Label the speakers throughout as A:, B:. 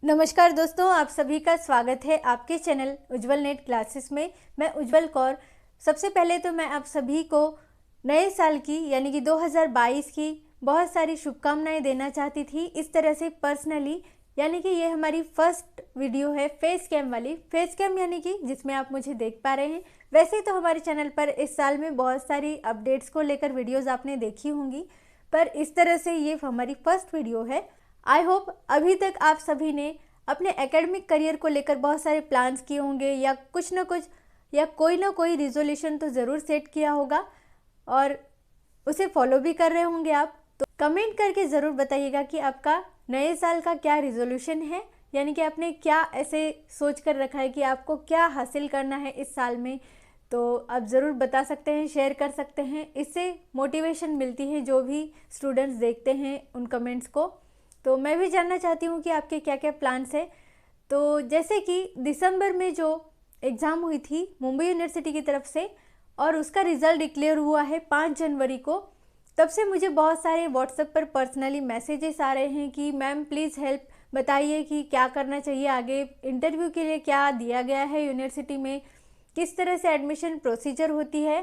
A: नमस्कार दोस्तों, आप सभी का स्वागत है आपके चैनल उज्जवल नेट क्लासेस में। मैं उज्जवल कौर। सबसे पहले तो मैं आप सभी को नए साल की यानी कि 2022 की बहुत सारी शुभकामनाएं देना चाहती थी। इस तरह से पर्सनली, यानी कि ये हमारी फर्स्ट वीडियो है फेस कैम वाली। फेस कैम यानी कि जिसमें आप मुझे देख पा रहे हैं। वैसे तो हमारे चैनल पर इस साल में बहुत सारी अपडेट्स को लेकर वीडियोज़ आपने देखी होंगी, पर इस तरह से ये हमारी फर्स्ट वीडियो है। आई होप अभी तक आप सभी ने अपने एकेडमिक करियर को लेकर बहुत सारे प्लान्स किए होंगे, या कुछ ना कुछ या कोई ना कोई रिजोल्यूशन तो ज़रूर सेट किया होगा और उसे फॉलो भी कर रहे होंगे आप। तो कमेंट करके ज़रूर बताइएगा कि आपका नए साल का क्या रिजोल्यूशन है, यानी कि आपने क्या ऐसे सोच कर रखा है कि आपको क्या हासिल करना है इस साल में। तो आप ज़रूर बता सकते हैं, शेयर कर सकते हैं। इससे मोटिवेशन मिलती है जो भी स्टूडेंट्स देखते हैं उन कमेंट्स को। तो मैं भी जानना चाहती हूँ कि आपके क्या क्या प्लान्स हैं। तो जैसे कि दिसंबर में जो एग्ज़ाम हुई थी मुंबई यूनिवर्सिटी की तरफ से, और उसका रिज़ल्ट डिक्लेयर हुआ है 5 जनवरी को, तब से मुझे बहुत सारे व्हाट्सएप पर पर्सनली मैसेजेस आ रहे हैं कि मैम प्लीज़ हेल्प, बताइए कि क्या करना चाहिए आगे, इंटरव्यू के लिए क्या दिया गया है यूनिवर्सिटी में, किस तरह से एडमिशन प्रोसीजर होती है।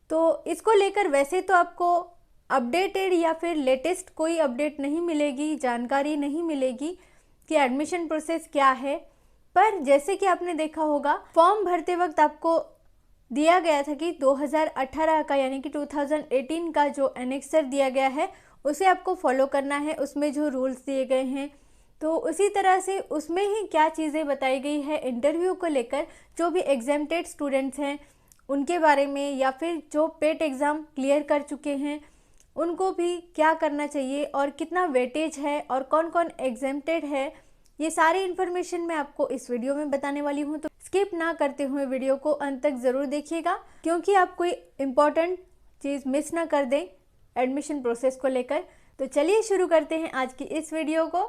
A: तो इसको लेकर वैसे तो आपको अपडेटेड या फिर लेटेस्ट कोई अपडेट नहीं मिलेगी, जानकारी नहीं मिलेगी कि एडमिशन प्रोसेस क्या है। पर जैसे कि आपने देखा होगा, फॉर्म भरते वक्त आपको दिया गया था कि 2018 का यानी कि 2018 का जो एनेक्सर दिया गया है उसे आपको फॉलो करना है, उसमें जो रूल्स दिए गए हैं। तो उसी तरह से उसमें ही क्या चीज़ें बताई गई है इंटरव्यू को लेकर, जो भी एग्जाम्टेड स्टूडेंट्स हैं उनके बारे में, या फिर जो पेट एग्ज़ाम क्लियर कर चुके हैं उनको भी क्या करना चाहिए और कितना वेटेज है और कौन कौन एग्जेम्प्टेड है, ये सारी इन्फॉर्मेशन मैं आपको इस वीडियो में बताने वाली हूँ। तो स्किप ना करते हुए वीडियो को अंत तक ज़रूर देखिएगा, क्योंकि आप कोई इम्पॉर्टेंट चीज़ मिस ना कर दें एडमिशन प्रोसेस को लेकर। तो चलिए शुरू करते हैं आज की इस वीडियो को।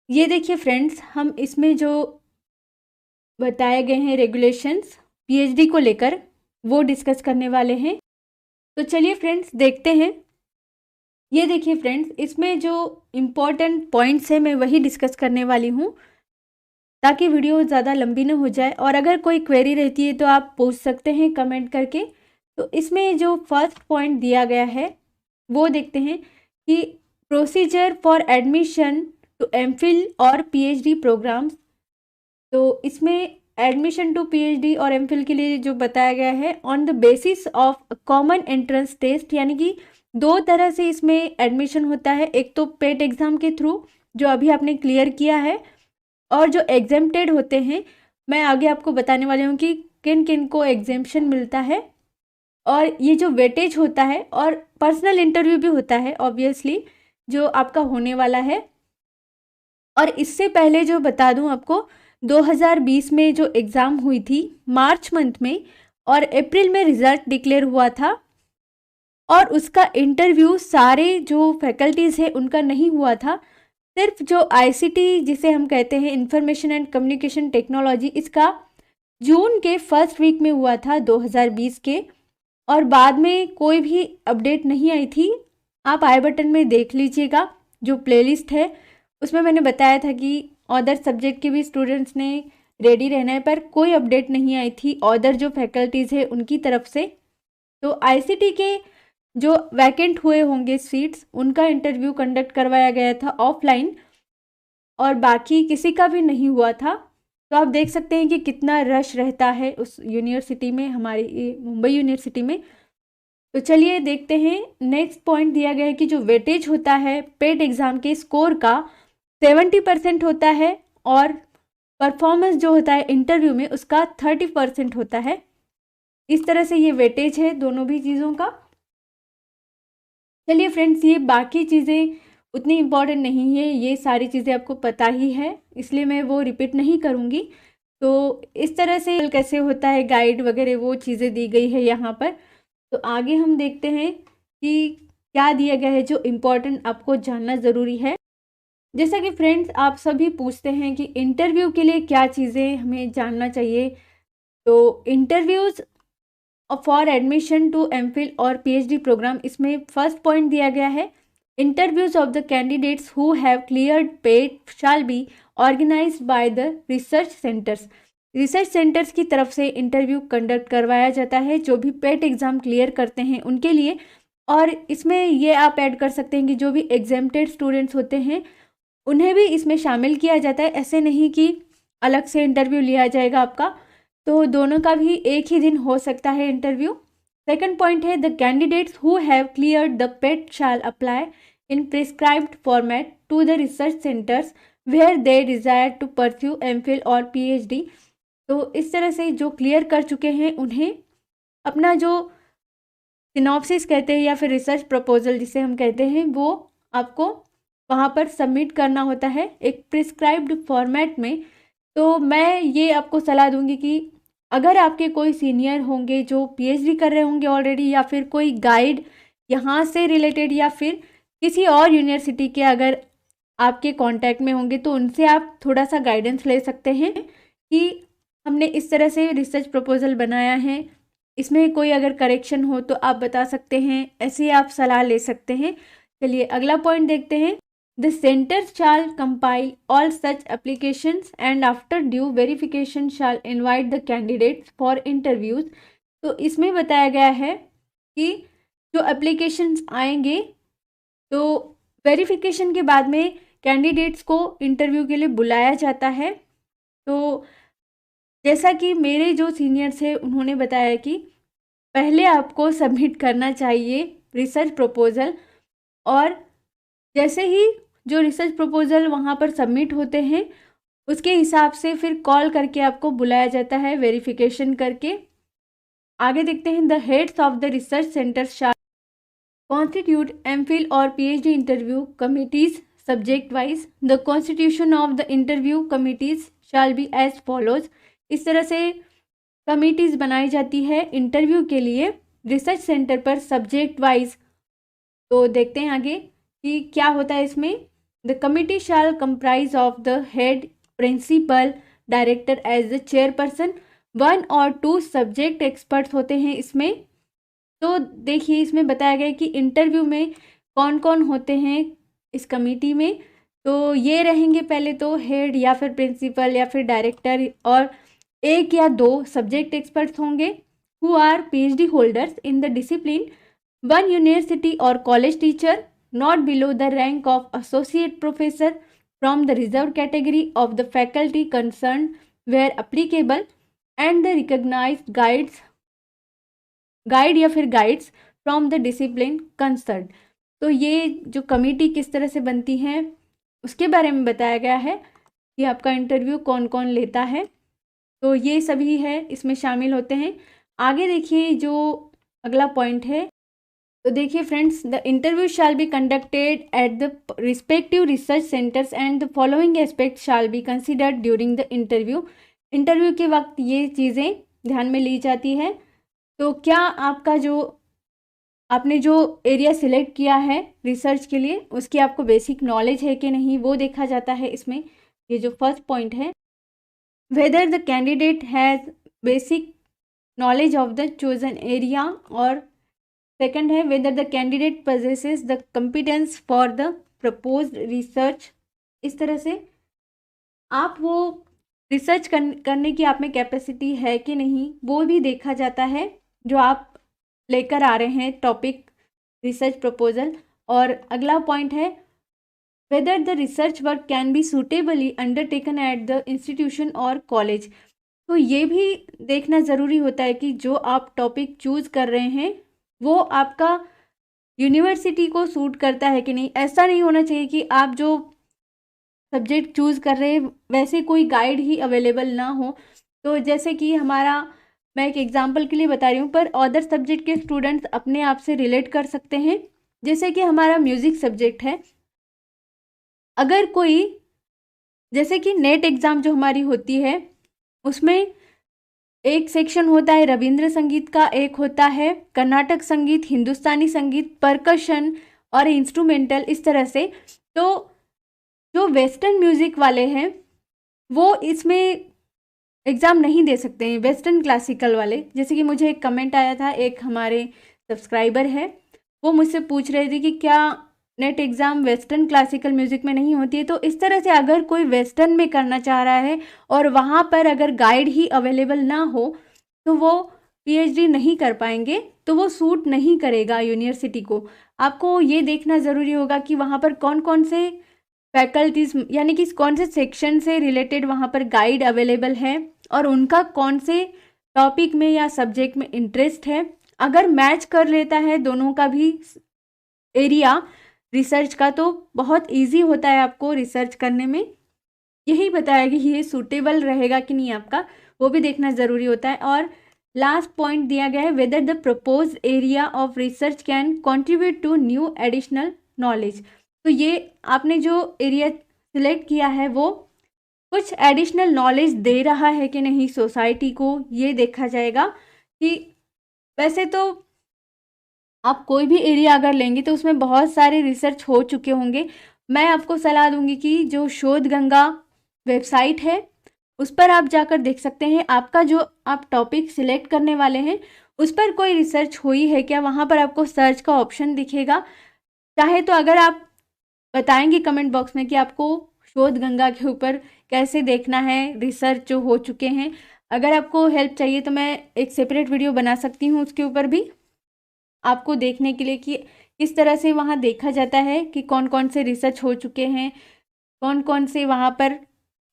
A: ये देखिए फ्रेंड्स, हम इसमें जो बताए गए हैं रेगुलेशंस पीएचडी को लेकर वो डिस्कस करने वाले हैं। तो चलिए फ्रेंड्स देखते हैं। ये देखिए फ्रेंड्स, इसमें जो इम्पोर्टेंट पॉइंट्स हैं मैं वही डिस्कस करने वाली हूँ, ताकि वीडियो ज़्यादा लंबी ना हो जाए। और अगर कोई क्वेरी रहती है तो आप पूछ सकते हैं कमेंट करके। तो इसमें जो फर्स्ट पॉइंट दिया गया है वो देखते हैं कि procedure for admission to MPhil और पीएचडी प्रोग्राम्स। तो इसमें एडमिशन टू पीएचडी और एमफिल के लिए जो बताया गया है, on the basis of common entrance test, यानी कि दो तरह से इसमें एडमिशन होता है। एक तो पेट एग्ज़ाम के थ्रू जो अभी आपने क्लियर किया है, और जो एग्जेम्प्टेड होते हैं मैं आगे आपको बताने वाली हूँ कि किन किन को एग्जेम्पशन मिलता है। और ये जो वेटेज होता है, और पर्सनल इंटरव्यू भी होता है ऑब्वियसली जो आपका होने वाला है। और इससे पहले जो बता दूं आपको, 2020 में जो एग्ज़ाम हुई थी मार्च मंथ में, और अप्रैल में रिज़ल्ट डिक्लेयर हुआ था, और उसका इंटरव्यू सारे जो फैकल्टीज़ है उनका नहीं हुआ था। सिर्फ जो आईसीटी जिसे हम कहते हैं इंफॉर्मेशन एंड कम्युनिकेशन टेक्नोलॉजी, इसका जून के फर्स्ट वीक में हुआ था 2020 के। और बाद में कोई भी अपडेट नहीं आई थी। आप आई बटन में देख लीजिएगा, जो प्लेलिस्ट है उसमें मैंने बताया था कि अदर सब्जेक्ट के भी स्टूडेंट्स ने रेडी रहना है, पर कोई अपडेट नहीं आई थी अदर जो फैकल्टीज़ है उनकी तरफ से। तो आईसीटी के जो वैकेंट हुए होंगे सीट्स, उनका इंटरव्यू कंडक्ट करवाया गया था ऑफलाइन, और बाकी किसी का भी नहीं हुआ था। तो आप देख सकते हैं कि कितना रश रहता है उस यूनिवर्सिटी में, हमारी मुंबई यूनिवर्सिटी में। तो चलिए देखते हैं। नेक्स्ट पॉइंट दिया गया है कि जो वेटेज होता है पेट एग्ज़ाम के स्कोर का 70% होता है, और परफॉर्मेंस जो होता है इंटरव्यू में उसका 30% होता है। इस तरह से ये वेटेज है दोनों भी चीज़ों का। चलिए फ्रेंड्स, ये बाकी चीज़ें उतनी इम्पॉर्टेंट नहीं है, ये सारी चीज़ें आपको पता ही है, इसलिए मैं वो रिपीट नहीं करूँगी। तो इस तरह से कैसे होता है गाइड वगैरह वो चीज़ें दी गई है यहाँ पर। तो आगे हम देखते हैं कि क्या दिया गया है जो इम्पोर्टेंट आपको जानना ज़रूरी है। जैसा कि फ्रेंड्स आप सभी पूछते हैं कि इंटरव्यू के लिए क्या चीज़ें हमें जानना चाहिए। तो interviews for admission to MPhil और पीएचडी प्रोग्राम, इसमें फर्स्ट पॉइंट दिया गया है Interviews of the candidates who have cleared PET shall be organized by the research centers. Research centres की तरफ से इंटरव्यू कंडक्ट करवाया जाता है जो भी पेट एग्ज़ाम क्लियर करते हैं उनके लिए। और इसमें ये आप ऐड कर सकते हैं कि जो भी एग्जेम्प्टेड स्टूडेंट्स होते हैं उन्हें भी इसमें शामिल किया जाता है। ऐसे नहीं कि अलग से इंटरव्यू लिया जाएगा आपका, तो दोनों का भी एक ही दिन हो सकता है इंटरव्यू। सेकंड पॉइंट है, the candidates who have cleared the PET shall apply in prescribed format to the research centres where they desire to pursue MPhil और पीएचडी। तो इस तरह से जो क्लियर कर चुके हैं उन्हें अपना जो सिनॉप्सिस कहते हैं या फिर रिसर्च प्रपोजल जिसे हम कहते हैं वो आपको वहाँ पर सबमिट करना होता है एक प्रिस्क्राइब्ड फॉर्मेट में। तो मैं ये आपको सलाह दूंगी कि अगर आपके कोई सीनियर होंगे जो पीएचडी कर रहे होंगे ऑलरेडी, या फिर कोई गाइड यहाँ से रिलेटेड या फिर किसी और यूनिवर्सिटी के अगर आपके कांटेक्ट में होंगे, तो उनसे आप थोड़ा सा गाइडेंस ले सकते हैं कि हमने इस तरह से रिसर्च प्रपोजल बनाया है, इसमें कोई अगर करेक्शन हो तो आप बता सकते हैं, ऐसे आप सलाह ले सकते हैं। चलिए अगला पॉइंट देखते हैं। The centers shall compile all such applications and after due verification shall invite the candidates for interviews। तो इसमें बताया गया है कि जो एप्लीकेशंस आएंगे तो वेरिफिकेशन के बाद में कैंडिडेट्स को इंटरव्यू के लिए बुलाया जाता है। तो जैसा कि मेरे जो सीनियर्स हैं उन्होंने बताया कि पहले आपको सबमिट करना चाहिए रिसर्च प्रपोजल, और जैसे ही जो रिसर्च प्रपोजल वहाँ पर सबमिट होते हैं उसके हिसाब से फिर कॉल करके आपको बुलाया जाता है वेरिफिकेशन करके। आगे देखते हैं। The heads of the research centre shall constitute MPhil और PhD interview committees subject wise. The constitution of the interview committees shall be as follows. इस तरह से कमिटीज़ बनाई जाती है इंटरव्यू के लिए रिसर्च सेंटर पर सब्जेक्ट वाइज। तो देखते हैं आगे कि क्या होता है इसमें। The committee shall comprise of the head principal director as the chairperson, 1 और 2 सब्जेक्ट एक्सपर्ट्स होते हैं इसमें। तो देखिए इसमें बताया गया कि इंटरव्यू में कौन कौन होते हैं इस कमेटी में। तो ये रहेंगे पहले तो हेड या फिर प्रिंसिपल या फिर डायरेक्टर, और 1 या 2 सब्जेक्ट एक्सपर्ट्स होंगे who are PhD holders in the discipline, 1 university और college teacher not below the rank of associate professor from the reserved category of the faculty concerned where applicable, and the recognized guide या फिर guides from the discipline concerned। तो ये जो committee किस तरह से बनती है उसके बारे में बताया गया है कि आपका इंटरव्यू कौन कौन लेता है। तो ये सभी है इसमें शामिल होते हैं। आगे देखिए जो अगला पॉइंट है। तो देखिए friends, the interview shall be conducted at the respective research centres and the following aspect shall be considered during the interview. Interview के वक्त ये चीज़ें ध्यान में ली जाती है। तो क्या आपका जो आपने जो एरिया सिलेक्ट किया है रिसर्च के लिए उसकी आपको बेसिक नॉलेज है कि नहीं वो देखा जाता है इसमें। ये जो फर्स्ट पॉइंट है, whether the candidate has basic knowledge of the chosen area, और सेकंड है whether the candidate possesses the competence for the proposed research. इस तरह से आप वो रिसर्च करने की आप में कैपेसिटी है कि नहीं वो भी देखा जाता है जो आप लेकर आ रहे हैं टॉपिक रिसर्च प्रपोजल। और अगला पॉइंट है whether the research work can be suitably undertaken at the institution और कॉलेज। तो ये भी देखना ज़रूरी होता है कि जो आप टॉपिक चूज़ कर रहे हैं वो आपका यूनिवर्सिटी को सूट करता है कि नहीं। ऐसा नहीं होना चाहिए कि आप जो सब्जेक्ट चूज़ कर रहे हैं वैसे कोई गाइड ही अवेलेबल ना हो। तो जैसे कि मैं एक एग्जांपल के लिए बता रही हूँ, पर अदर सब्जेक्ट के स्टूडेंट्स अपने आप से रिलेट कर सकते हैं। जैसे कि हमारा म्यूज़िक सब्जेक्ट है, अगर कोई जैसे कि नेट एग्ज़ाम जो हमारी होती है उसमें एक सेक्शन होता है रविंद्र संगीत का, एक होता है कर्नाटक संगीत, हिंदुस्तानी संगीत, परकशन और इंस्ट्रूमेंटल, इस तरह से। तो जो वेस्टर्न म्यूज़िक वाले हैं वो इसमें एग्ज़ाम नहीं दे सकते हैं, वेस्टर्न क्लासिकल वाले। जैसे कि मुझे एक कमेंट आया था, एक हमारे सब्सक्राइबर है वो मुझसे पूछ रहे थे कि क्या net exam western classical music में नहीं होती है। तो इस तरह से अगर कोई वेस्टर्न में करना चाह रहा है और वहाँ पर अगर गाइड ही अवेलेबल ना हो तो वो पीएचडी नहीं कर पाएंगे, तो वो सूट नहीं करेगा यूनिवर्सिटी को। आपको ये देखना ज़रूरी होगा कि वहाँ पर कौन कौन से फैकल्टीज़ यानी कि कौन से सेक्शन से रिलेटेड वहाँ पर गाइड अवेलेबल है और उनका कौन से टॉपिक में या सब्जेक्ट में इंटरेस्ट है। अगर मैच कर लेता है दोनों का भी एरिया रिसर्च का तो बहुत इजी होता है आपको रिसर्च करने में। यही बताया कि ये सूटेबल रहेगा कि नहीं आपका, वो भी देखना ज़रूरी होता है। और लास्ट पॉइंट दिया गया है, whether the propose area of research can contribute to new additional knowledge. तो ये आपने जो एरिया सिलेक्ट किया है वो कुछ एडिशनल नॉलेज दे रहा है कि नहीं सोसाइटी को, ये देखा जाएगा। कि वैसे तो आप कोई भी एरिया अगर लेंगे तो उसमें बहुत सारे रिसर्च हो चुके होंगे। मैं आपको सलाह दूंगी कि जो शोध गंगा वेबसाइट है उस पर आप जाकर देख सकते हैं, आपका जो आप टॉपिक सिलेक्ट करने वाले हैं उस पर कोई रिसर्च हुई है क्या, वहाँ पर आपको सर्च का ऑप्शन दिखेगा। चाहे तो अगर आप बताएंगे कमेंट बॉक्स में कि आपको शोध गंगा के ऊपर कैसे देखना है रिसर्च जो हो चुके हैं, अगर आपको हेल्प चाहिए तो मैं एक सेपरेट वीडियो बना सकती हूँ उसके ऊपर भी आपको देखने के लिए कि किस तरह से वहाँ देखा जाता है कि कौन कौन से रिसर्च हो चुके हैं, कौन कौन से वहाँ पर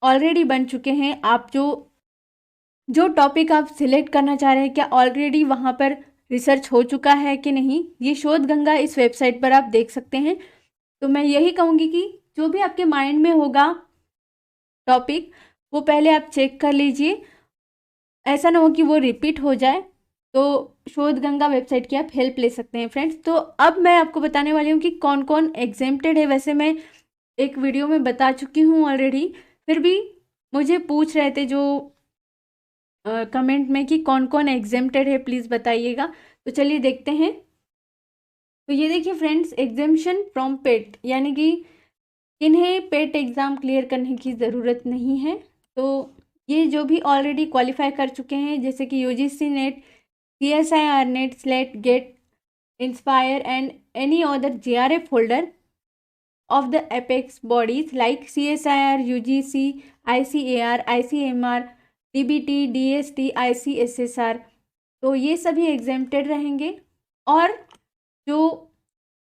A: ऑलरेडी बन चुके हैं। आप जो टॉपिक आप सिलेक्ट करना चाह रहे हैं क्या ऑलरेडी वहाँ पर रिसर्च हो चुका है कि नहीं, ये शोध गंगा इस वेबसाइट पर आप देख सकते हैं। तो मैं यही कहूँगी कि जो भी आपके माइंड में होगा टॉपिक वो पहले आप चेक कर लीजिए, ऐसा ना हो कि वो रिपीट हो जाए। तो शोध गंगा वेबसाइट की आप हेल्प ले सकते हैं फ्रेंड्स। तो अब मैं आपको बताने वाली हूँ कि कौन कौन एग्जेम्प्टेड है। वैसे मैं एक वीडियो में बता चुकी हूँ ऑलरेडी, फिर भी मुझे पूछ रहे थे जो कमेंट में कि कौन कौन एग्जेम्प्टेड है, प्लीज़ बताइएगा। तो चलिए देखते हैं। तो ये देखिए फ्रेंड्स, एग्जेम्पशन फ्रॉम पेट यानी कि इन्हें पेट एग्ज़ाम क्लियर करने की ज़रूरत नहीं है। तो ये जो भी ऑलरेडी क्वालिफाई कर चुके हैं जैसे कि UGC NET, CSIR NET, SLET, GATE, INSPIRE and any other JRF holder of the apex bodies like CSIR, UGC, ICAR, ICMR, DBT, DST, ICSSR, तो ये सभी एग्जेम्प्टेड रहेंगे। और जो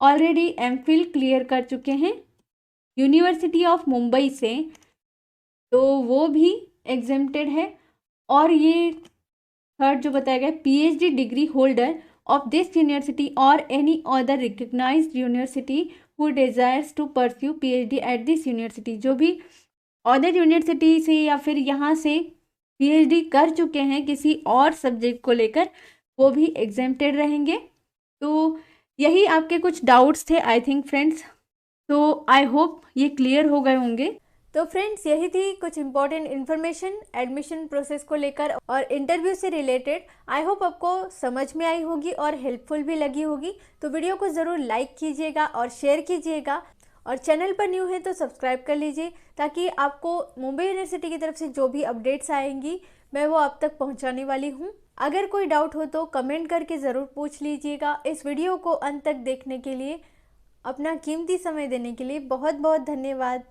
A: ऑलरेडी एमफिल क्लियर कर चुके हैं यूनिवर्सिटी ऑफ मुंबई से तो वो भी एग्जेम्प्टेड है। और ये थर्ड जो बताया गया, PhD degree holder of this university or any other recognized university who desires to pursue PhD at this university, जो भी अदर यूनिवर्सिटी से या फिर यहाँ से PhD कर चुके हैं किसी और सब्जेक्ट को लेकर वो भी एग्जेम्प्टेड रहेंगे। तो यही आपके कुछ डाउट्स थे आई थिंक फ्रेंड्स, तो आई होप ये क्लियर हो गए होंगे। तो फ्रेंड्स यही थी कुछ इंपॉर्टेंट इन्फॉर्मेशन एडमिशन प्रोसेस को लेकर और इंटरव्यू से रिलेटेड। आई होप आपको समझ में आई होगी और हेल्पफुल भी लगी होगी। तो वीडियो को ज़रूर लाइक कीजिएगा और शेयर कीजिएगा, और चैनल पर न्यू है तो सब्सक्राइब कर लीजिए ताकि आपको मुंबई यूनिवर्सिटी की तरफ से जो भी अपडेट्स आएंगी मैं वो आप तक पहुंचाने वाली हूं। अगर कोई डाउट हो तो कमेंट करके ज़रूर पूछ लीजिएगा। इस वीडियो को अंत तक देखने के लिए, अपना कीमती समय देने के लिए बहुत बहुत धन्यवाद।